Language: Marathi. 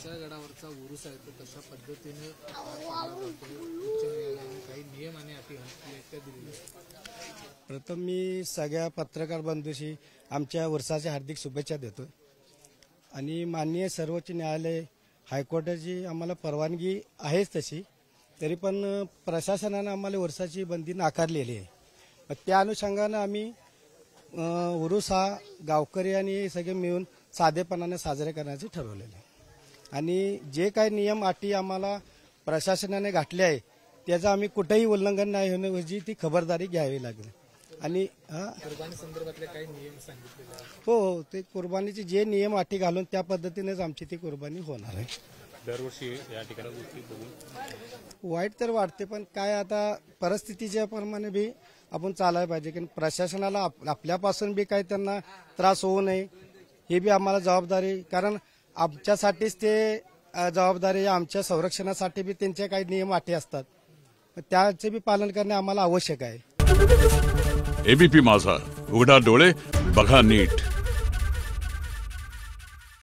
विशाळगडावरचा उरूस आहे तो कशा पद्धतीने उच्च न्यायालयाने काही नियम आणि अटी दिलेले आहेत? प्रथम मी सगळ्या पत्रकार बंधूशी आमच्या उरसाच्या हार्दिक शुभेच्छा देतो आणि माननीय सर्वोच्च न्यायालय हायकोर्टाची आम्हाला परवानगी आहेच तशी, तरी पण प्रशासनानं आम्हाला उरसाची बंदी नाकारलेली आहे। त्या अनुषंगानं आम्ही उरूस हा गावकरी आणि सगळे मिळून साधेपणाने साजरे करण्याचे ठरवलेले आहे आणि जे काही नियम अटी आम्हाला प्रशासनाने घातले आहे त्याचं आम्ही कुठेही उल्लंघन नाही होण्याची ती खबरदारी घ्यावी लागेल। आणि कुर्बानी संदर्भातले काही नियम सांगितलेले आहेत? हो, ते कुर्बानीचे जे नियम अटी घालून त्या पद्धतीनेच आमची ती कुर्बानी होणार आहे। दरवर्षी या ठिकाणी गोष्टी बघून वाईट तर वाटते, पण काय आता परिस्थितीच्या प्रमाणे बी आपण चालायला पाहिजे की प्रशासनाला आपल्यापासून बी काही त्यांना त्रास होऊ नये हे बी आम्हाला जबाबदारी, कारण आमच्यासाठीच ते जबाबदारी, आमच्या संरक्षणासाठी बी त्यांचे काही नियम अटी असतात, त्याचे बी पालन करणे आम्हाला आवश्यक आहे। एबीपी माझा, उघडा डोळे बघा नीट।